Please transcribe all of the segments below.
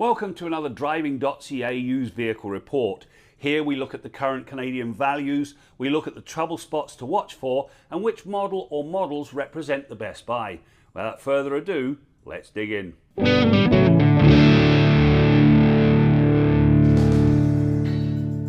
Welcome to another Driving.ca used vehicle report. Here we look at the current Canadian values, we look at the trouble spots to watch for, and which model or models represent the best buy. Without further ado, let's dig in.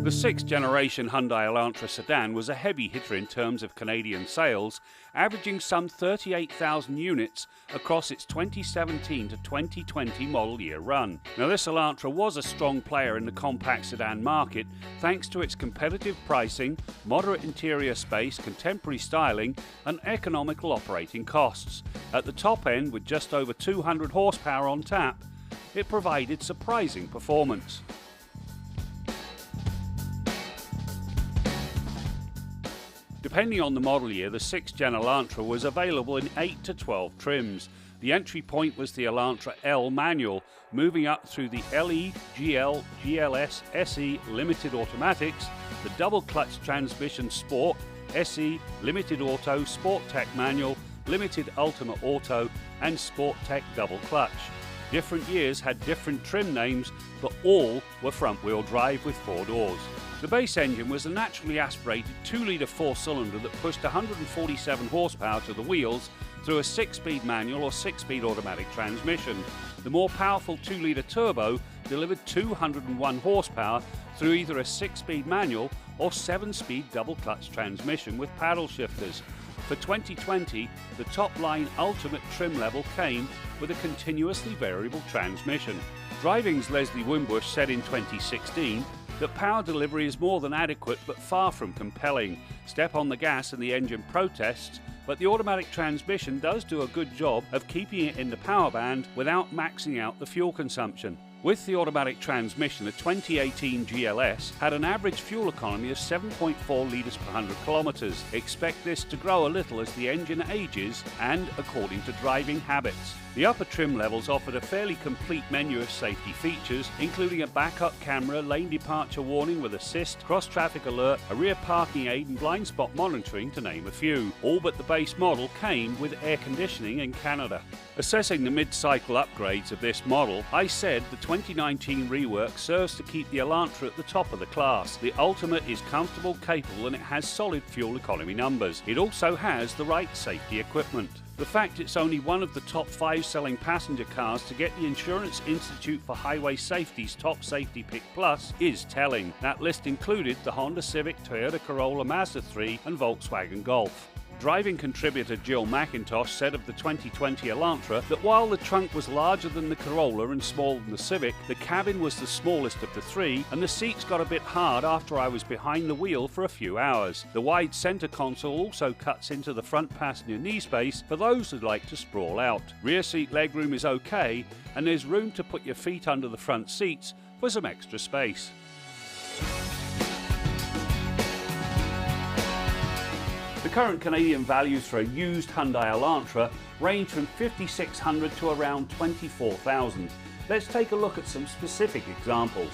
The 6th generation Hyundai Elantra sedan was a heavy hitter in terms of Canadian sales, averaging some 38,000 units across its 2017 to 2020 model year run. Now, this Elantra was a strong player in the compact sedan market thanks to its competitive pricing, moderate interior space, contemporary styling and economical operating costs. At the top end, with just over 200 horsepower on tap, it provided surprising performance. Depending on the model year, the 6th Gen Elantra was available in 8 to 12 trims. The entry point was the Elantra L manual, moving up through the LE, GL, GLS, SE Limited Automatics, the double clutch transmission Sport, SE, Limited Auto, Sport Tech Manual, Limited Ultimate Auto and Sport Tech Double Clutch. Different years had different trim names, but all were front-wheel drive with 4 doors. The base engine was a naturally aspirated 2-litre 4-cylinder that pushed 147 horsepower to the wheels through a 6-speed manual or 6-speed automatic transmission. The more powerful 2-litre turbo delivered 201 horsepower through either a 6-speed manual or 7-speed double-clutch transmission with paddle shifters. For 2020, the top-line ultimate trim level came with a continuously variable transmission. Driving's Leslie Wimbush said in 2016 that power delivery is more than adequate but far from compelling. Step on the gas and the engine protests, but the automatic transmission does do a good job of keeping it in the power band without maxing out the fuel consumption. With the automatic transmission, the 2018 GLS had an average fuel economy of 7.4 litres per 100 kilometres. Expect this to grow a little as the engine ages and according to driving habits. The upper trim levels offered a fairly complete menu of safety features, including a backup camera, lane departure warning with assist, cross-traffic alert, a rear parking aid and blind spot monitoring, to name a few. All but the base model came with air conditioning in Canada. Assessing the mid-cycle upgrades of this model, I said the 2019 rework serves to keep the Elantra at the top of the class. The Ultimate is comfortable, capable and it has solid fuel economy numbers. It also has the right safety equipment. The fact it's only one of the top 5 selling passenger cars to get the Insurance Institute for Highway Safety's Top Safety Pick Plus is telling. That list included the Honda Civic, Toyota Corolla, Mazda 3 and Volkswagen Golf. Driving contributor Jill McIntosh said of the 2020 Elantra that while the trunk was larger than the Corolla and smaller than the Civic, the cabin was the smallest of the three and the seats got a bit hard after I was behind the wheel for a few hours. The wide centre console also cuts into the front passenger knee space for those who'd like to sprawl out. Rear seat legroom is okay and there's room to put your feet under the front seats for some extra space. The current Canadian values for a used Hyundai Elantra range from $5,600 to around $24,000. Let's take a look at some specific examples.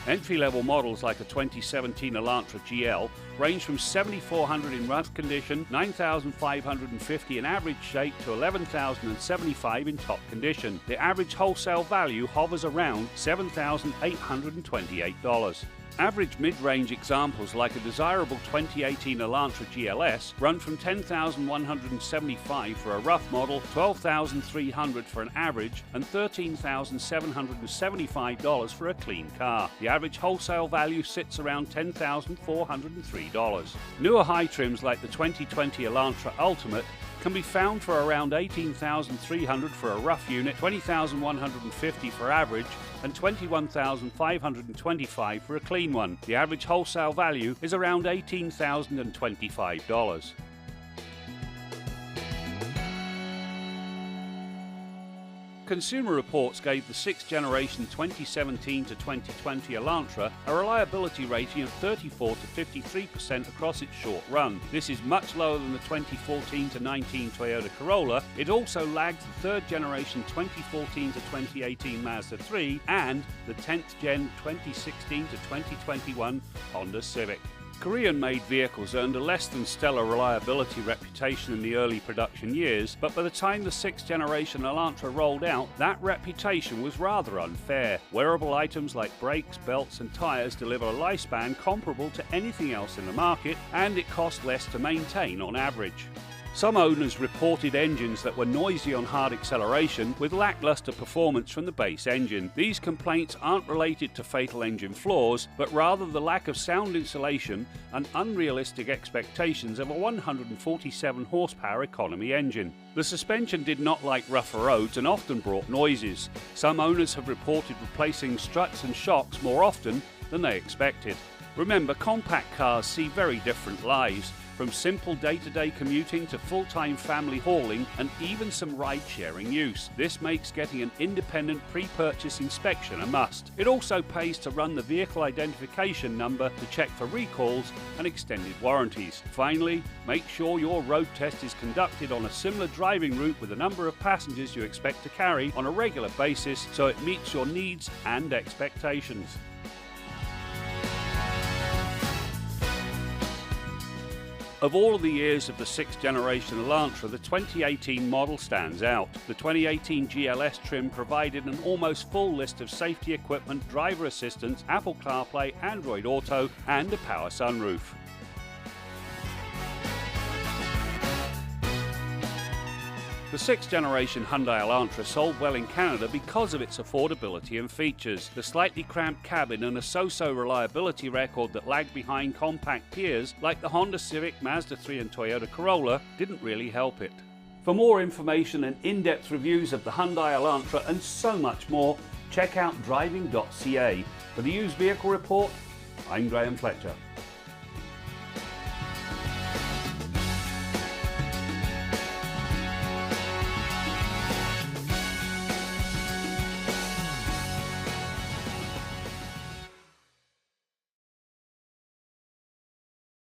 Entry-level models like a 2017 Elantra GL range from $7,400 in rough condition, $9,550 in average shape to $11,075 in top condition. The average wholesale value hovers around $7,828. Average mid-range examples like a desirable 2018 Elantra GLS run from $10,175 for a rough model, $12,300 for an average and $13,775 for a clean car. The average wholesale value sits around $10,403. Newer high trims like the 2020 Elantra Ultimate can be found for around $18,300 for a rough unit, $20,150 for average and $21,525 for a clean one. The average wholesale value is around $18,025. Consumer Reports gave the 6th generation 2017 to 2020 Elantra a reliability rating of 34 to 53% across its short run. This is much lower than the 2014 to 19 Toyota Corolla. It also lags the 3rd generation 2014 to 2018 Mazda 3 and the 10th gen 2016 to 2021 Honda Civic. Korean-made vehicles earned a less than stellar reliability reputation in the early production years, but by the time the 6th generation Elantra rolled out, that reputation was rather unfair. Wearable items like brakes, belts and tyres deliver a lifespan comparable to anything else in the market, and it cost less to maintain on average. Some owners reported engines that were noisy on hard acceleration with lackluster performance from the base engine. These complaints aren't related to fatal engine flaws, but rather the lack of sound insulation and unrealistic expectations of a 147 horsepower economy engine. The suspension did not like rougher roads and often brought noises. Some owners have reported replacing struts and shocks more often than they expected. Remember, compact cars see very different lives, from simple day-to-day commuting to full-time family hauling and even some ride-sharing use. This makes getting an independent pre-purchase inspection a must. It also pays to run the vehicle identification number to check for recalls and extended warranties. Finally, make sure your road test is conducted on a similar driving route with the number of passengers you expect to carry on a regular basis, so it meets your needs and expectations. Of all of the years of the 6th generation Elantra, the 2018 model stands out. The 2018 GLS trim provided an almost full list of safety equipment, driver assistance, Apple CarPlay, Android Auto, and a power sunroof. The 6th generation Hyundai Elantra sold well in Canada because of its affordability and features. The slightly cramped cabin and a so-so reliability record that lagged behind compact peers like the Honda Civic, Mazda 3 and Toyota Corolla didn't really help it. For more information and in-depth reviews of the Hyundai Elantra and so much more, check out Driving.ca. For the Used Vehicle Report, I'm Graham Fletcher.